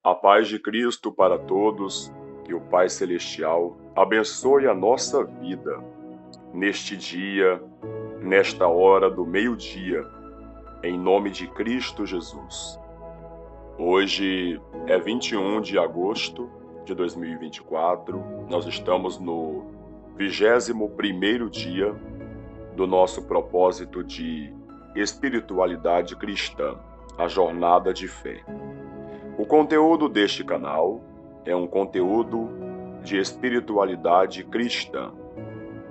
A paz de Cristo para todos, que o Pai Celestial abençoe a nossa vida neste dia, nesta hora do meio-dia, em nome de Cristo Jesus. Hoje é 21 de agosto de 2024, nós estamos no 21º dia do nosso propósito de espiritualidade cristã, a jornada de fé. O conteúdo deste canal é um conteúdo de espiritualidade cristã.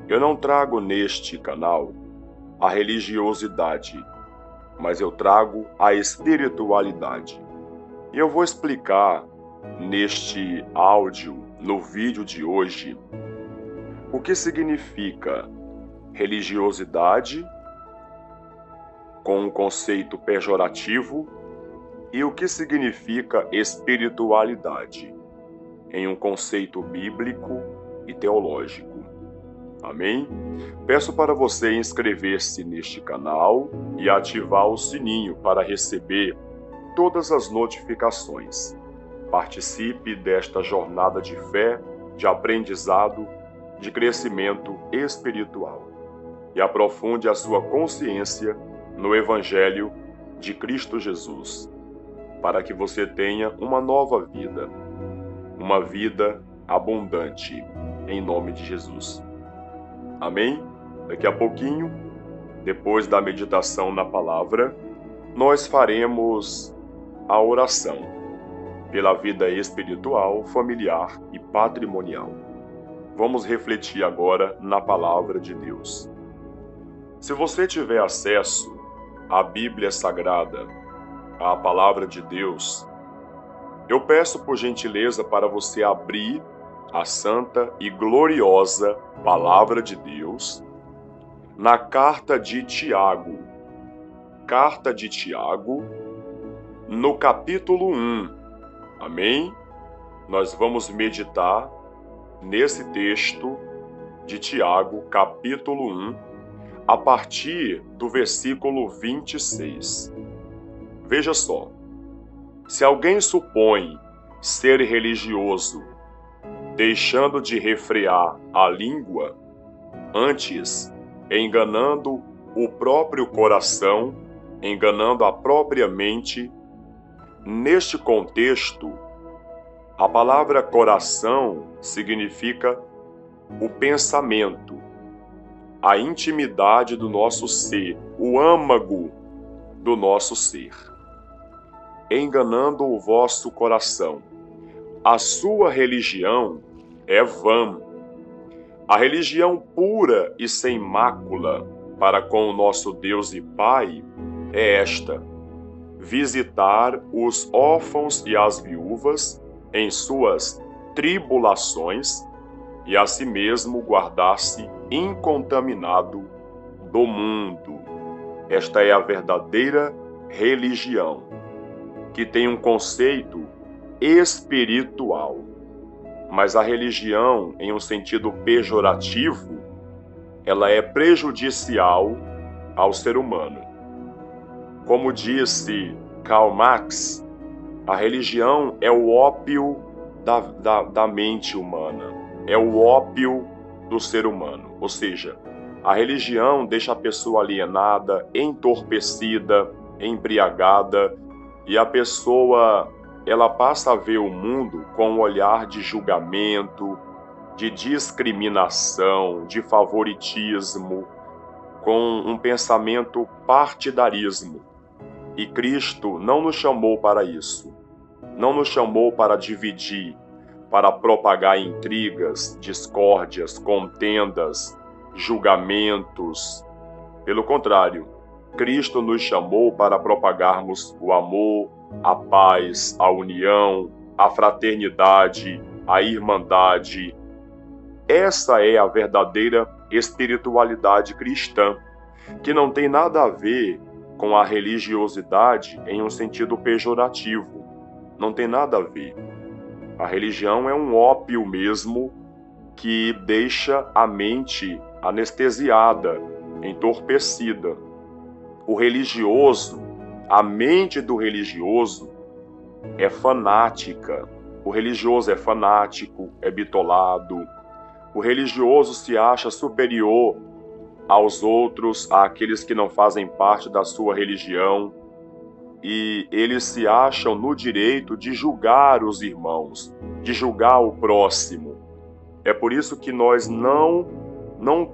Eu não trago neste canal a religiosidade, mas eu trago a espiritualidade. E eu vou explicar neste áudio, no vídeo de hoje, o que significa religiosidade com um conceito pejorativo e o que significa espiritualidade em um conceito bíblico e teológico. Amém? Peço para você inscrever-se neste canal e ativar o sininho para receber todas as notificações. Participe desta jornada de fé, de aprendizado, de crescimento espiritual e aprofunde a sua consciência no Evangelho de Cristo Jesus, para que você tenha uma nova vida, uma vida abundante, em nome de Jesus. Amém? Daqui a pouquinho, depois da meditação na palavra, nós faremos a oração pela vida espiritual, familiar e patrimonial. Vamos refletir agora na palavra de Deus. Se você tiver acesso à Bíblia Sagrada, à palavra de Deus, eu peço por gentileza para você abrir a santa e gloriosa palavra de Deus na carta de Tiago. Carta de Tiago, no capítulo 1. Amém? Nós vamos meditar nesse texto de Tiago, capítulo 1, a partir do versículo 26. Veja só, se alguém supõe ser religioso, deixando de refrear a língua, antes enganando o próprio coração, enganando a própria mente, neste contexto, a palavra coração significa o pensamento, a intimidade do nosso ser, o âmago do nosso ser. Enganando o vosso coração. A sua religião é vã. A religião pura e sem mácula para com o nosso Deus e Pai é esta: visitar os órfãos e as viúvas em suas tribulações e a si mesmo guardar-se incontaminado do mundo. Esta é a verdadeira religião, que tem um conceito espiritual. Mas a religião, em um sentido pejorativo, ela é prejudicial ao ser humano. Como disse Karl Marx, a religião é o ópio da mente humana, é o ópio do ser humano. Ou seja, a religião deixa a pessoa alienada, entorpecida, embriagada, e a pessoa ela passa a ver o mundo com um olhar de julgamento, de discriminação, de favoritismo, com um pensamento partidarismo. E Cristo não nos chamou para isso. Não nos chamou para dividir, para propagar intrigas, discórdias, contendas, julgamentos. Pelo contrário, Cristo nos chamou para propagarmos o amor, a paz, a união, a fraternidade, a irmandade. Essa é a verdadeira espiritualidade cristã, que não tem nada a ver com a religiosidade em um sentido pejorativo. Não tem nada a ver. A religião é um ópio mesmo que deixa a mente anestesiada, entorpecida. O religioso, a mente do religioso, é fanática. O religioso é fanático, é bitolado. O religioso se acha superior aos outros, àqueles que não fazem parte da sua religião, e eles se acham no direito de julgar os irmãos, de julgar o próximo. É por isso que nós não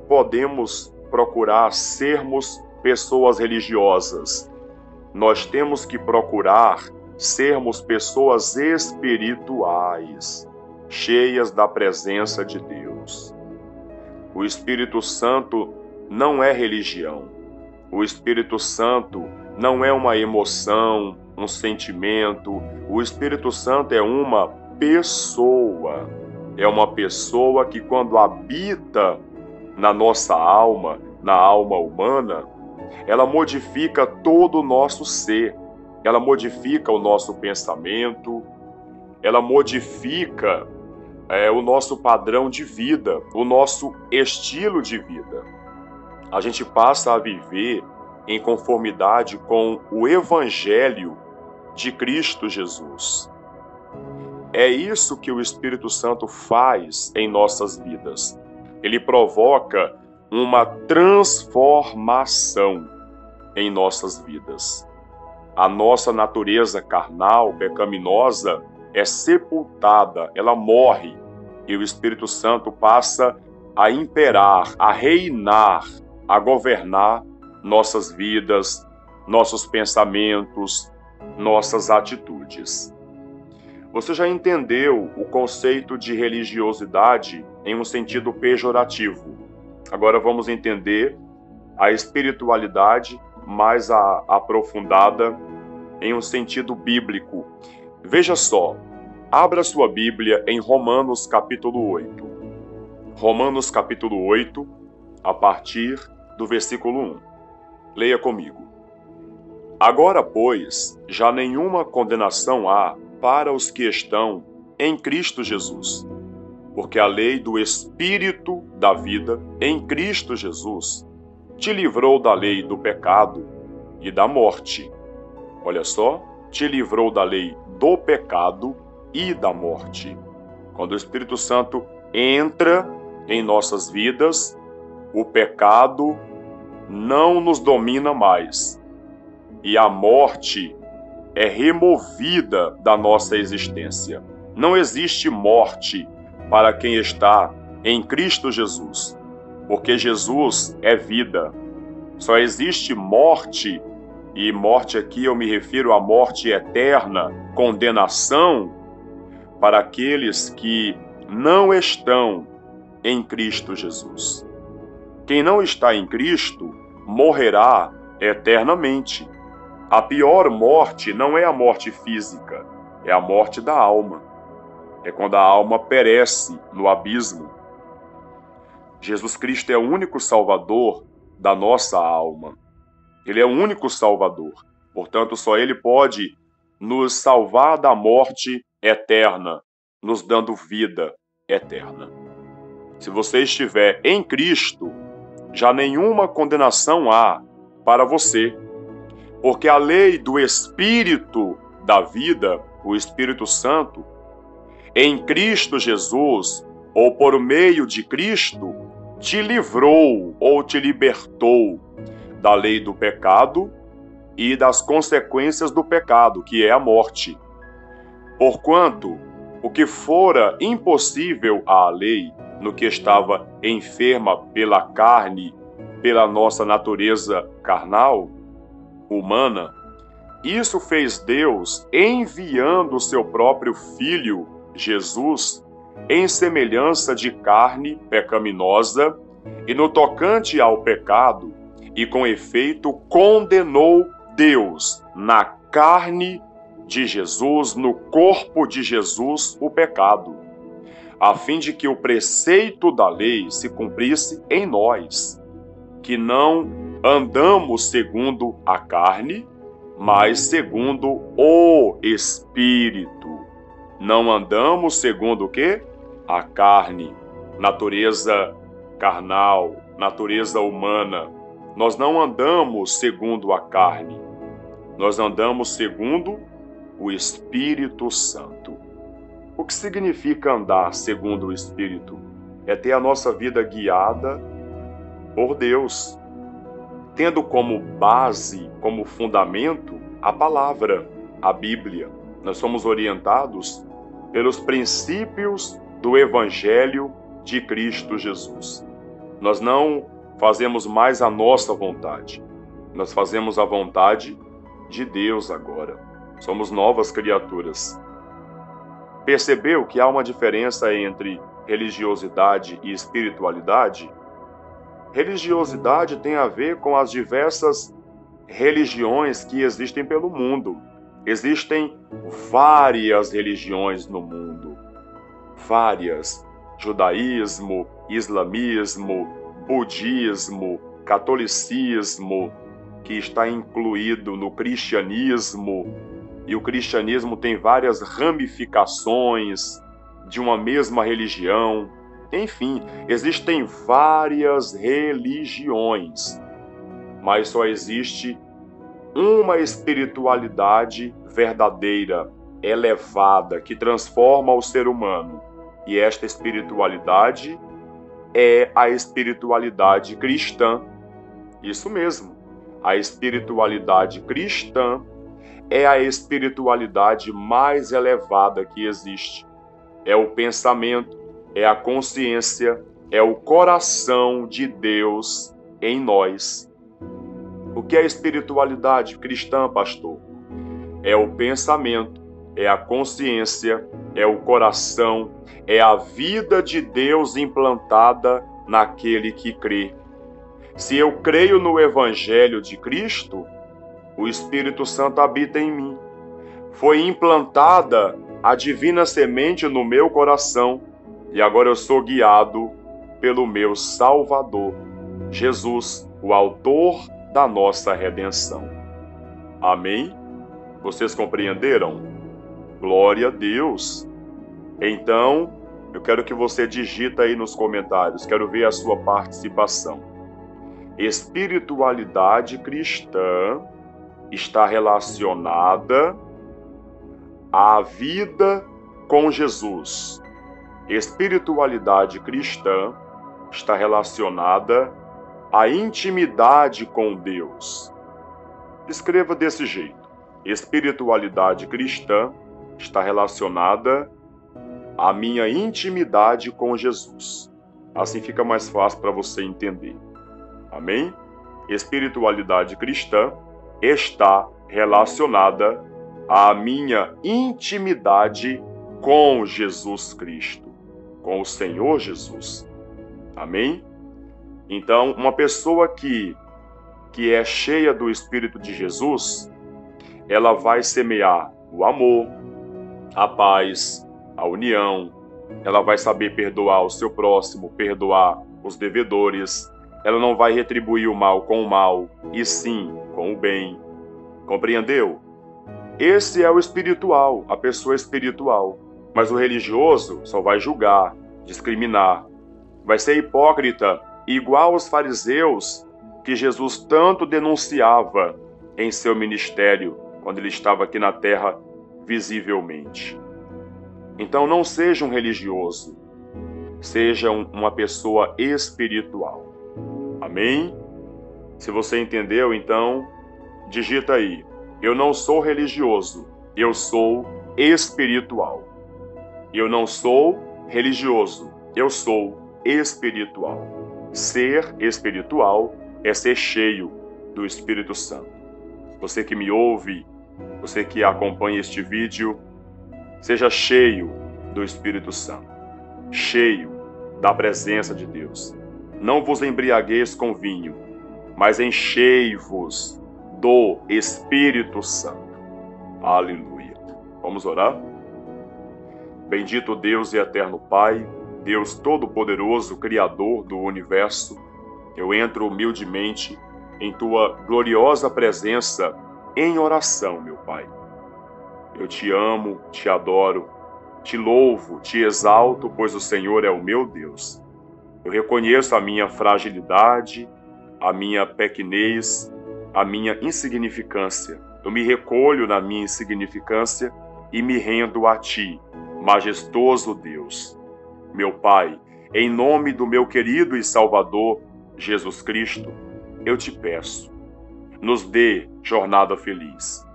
podemos procurar sermos pessoas religiosas. Nós temos que procurar sermos pessoas espirituais, cheias da presença de Deus. O Espírito Santo não é religião. O Espírito Santo não é uma emoção, um sentimento. O Espírito Santo é uma pessoa. É uma pessoa que, quando habita na nossa alma, na alma humana, ela modifica todo o nosso ser. Ela modifica o nosso pensamento, ela modifica o nosso padrão de vida, o nosso estilo de vida. A gente passa a viver em conformidade com o Evangelho de Cristo Jesus. É isso que o Espírito Santo faz em nossas vidas. Ele provoca uma transformação em nossas vidas. A nossa natureza carnal, pecaminosa, é sepultada, ela morre, e o Espírito Santo passa a imperar, a reinar, a governar nossas vidas, nossos pensamentos, nossas atitudes. Você já entendeu o conceito de religiosidade em um sentido pejorativo. Agora vamos entender a espiritualidade mais aprofundada em um sentido bíblico. Veja só, abra sua Bíblia em Romanos capítulo 8. Romanos capítulo 8, a partir do versículo 1. Leia comigo. Agora, pois, já nenhuma condenação há para os que estão em Cristo Jesus, porque a lei do Espírito da vida em Cristo Jesus te livrou da lei do pecado e da morte. Olha só, te livrou da lei do pecado e da morte. Quando o Espírito Santo entra em nossas vidas, o pecado não nos domina mais e a morte é removida da nossa existência. Não existe morte para quem está em Cristo Jesus, porque Jesus é vida. Só existe morte, e morte aqui eu me refiro à morte eterna, condenação, para aqueles que não estão em Cristo Jesus. Quem não está em Cristo morrerá eternamente. A pior morte não é a morte física, é a morte da alma. É quando a alma perece no abismo. Jesus Cristo é o único Salvador da nossa alma. Ele é o único Salvador. Portanto, só Ele pode nos salvar da morte eterna, nos dando vida eterna. Se você estiver em Cristo, já nenhuma condenação há para você, porque a lei do Espírito da vida, o Espírito Santo, em Cristo Jesus, ou por meio de Cristo, te livrou ou te libertou da lei do pecado e das consequências do pecado, que é a morte. Porquanto, o que fora impossível à lei, no que estava enferma pela carne, pela nossa natureza carnal, humana, isso fez Deus enviando o seu próprio Filho, Jesus, em semelhança de carne pecaminosa, e no tocante ao pecado, e com efeito condenou Deus na carne de Jesus, no corpo de Jesus, o pecado, a fim de que o preceito da lei se cumprisse em nós, que não andamos segundo a carne, mas segundo o Espírito. Não andamos segundo o quê? A carne, natureza carnal, natureza humana. Nós não andamos segundo a carne. Nós andamos segundo o Espírito Santo. O que significa andar segundo o Espírito? É ter a nossa vida guiada por Deus, tendo como base, como fundamento, a palavra, a Bíblia. Nós somos orientados pelos princípios do Evangelho de Cristo Jesus. Nós não fazemos mais a nossa vontade, nós fazemos a vontade de Deus agora. Somos novas criaturas. Percebeu que há uma diferença entre religiosidade e espiritualidade? Religiosidade tem a ver com as diversas religiões que existem pelo mundo. Existem várias religiões no mundo. Várias. Judaísmo, islamismo, budismo, catolicismo, que está incluído no cristianismo. E o cristianismo tem várias ramificações de uma mesma religião. Enfim, existem várias religiões, mas só existe uma espiritualidade verdadeira, elevada, que transforma o ser humano. E esta espiritualidade é a espiritualidade cristã. Isso mesmo, a espiritualidade cristã é a espiritualidade mais elevada que existe. É o pensamento, é a consciência, é o coração de Deus em nós. O que é espiritualidade cristã, pastor? É o pensamento, é a consciência, é o coração, é a vida de Deus implantada naquele que crê. Se eu creio no Evangelho de Cristo, o Espírito Santo habita em mim. Foi implantada a divina semente no meu coração e agora eu sou guiado pelo meu Salvador, Jesus, o autor da nossa redenção. Amém? Vocês compreenderam? Glória a Deus! Então, eu quero que você digita aí nos comentários, quero ver a sua participação. Espiritualidade cristã está relacionada à vida com Jesus. Espiritualidade cristã está relacionada à intimidade com Deus. Escreva desse jeito. Espiritualidade cristã está relacionada à minha intimidade com Jesus. Assim fica mais fácil para você entender. Amém? Espiritualidade cristã está relacionada à minha intimidade com Jesus Cristo, com o Senhor Jesus. Amém? Então, uma pessoa que é cheia do Espírito de Jesus, ela vai semear o amor, a paz, a união, ela vai saber perdoar o seu próximo, perdoar os devedores, ela não vai retribuir o mal com o mal, e sim com o bem. Compreendeu? Esse é o espiritual, a pessoa espiritual. Mas o religioso só vai julgar, discriminar, vai ser hipócrita, igual aos fariseus que Jesus tanto denunciava em seu ministério, quando ele estava aqui na terra visivelmente. Então não seja um religioso, seja uma pessoa espiritual. Amém? Se você entendeu, então, digita aí. Eu não sou religioso, eu sou espiritual. Eu não sou religioso, eu sou espiritual. Ser espiritual é ser cheio do Espírito Santo. Você que me ouve, você que acompanha este vídeo, seja cheio do Espírito Santo, cheio da presença de Deus. Não vos embriagueis com vinho, mas enchei-vos do Espírito Santo. Aleluia. Vamos orar? Bendito Deus e eterno Pai, Deus Todo-Poderoso, Criador do Universo, eu entro humildemente em Tua gloriosa presença em oração, meu Pai. Eu te amo, te adoro, te louvo, te exalto, pois o Senhor é o meu Deus. Eu reconheço a minha fragilidade, a minha pequenez, a minha insignificância, Eu me recolho na minha insignificância e me rendo a Ti, majestoso Deus. Meu Pai, em nome do meu querido e Salvador, Jesus Cristo, eu te peço, nos dê jornada feliz.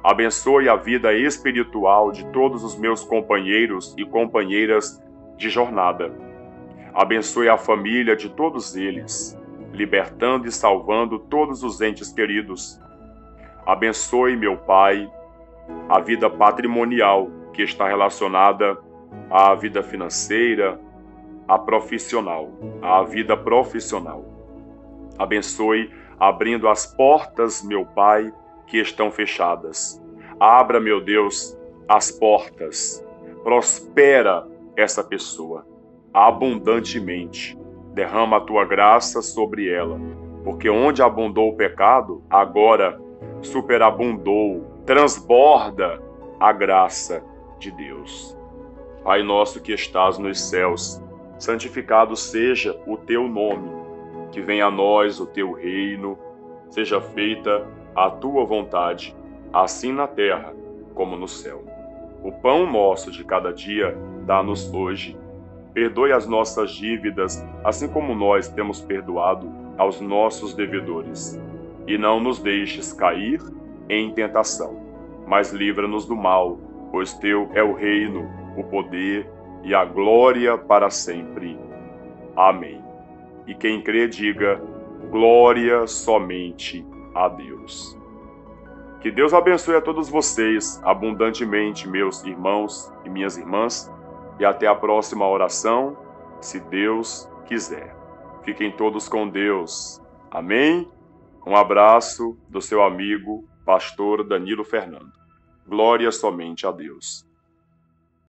Abençoe a vida espiritual de todos os meus companheiros e companheiras de jornada. Abençoe a família de todos eles, libertando e salvando todos os entes queridos. Abençoe, meu Pai, a vida patrimonial que está relacionada à vida financeira, à vida profissional. Abençoe abrindo as portas, meu Pai, que estão fechadas. Abra, meu Deus, as portas. Prospera essa pessoa abundantemente. Derrama a tua graça sobre ela, porque onde abundou o pecado, agora superabundou, transborda a graça de Deus. Pai nosso que estás nos céus, santificado seja o teu nome. Que venha a nós o teu reino, seja feita a tua vontade, assim na terra como no céu. O pão nosso de cada dia dá-nos hoje. Perdoe as nossas dívidas, assim como nós temos perdoado aos nossos devedores. E não nos deixes cair em tentação, mas livra-nos do mal, pois teu é o reino, o poder e a glória para sempre. Amém. E quem crê, diga, glória somente a Deus. Que Deus abençoe a todos vocês abundantemente, meus irmãos e minhas irmãs, e até a próxima oração, se Deus quiser. Fiquem todos com Deus. Amém? Um abraço do seu amigo, pastor Danilo Fernando. Glória somente a Deus.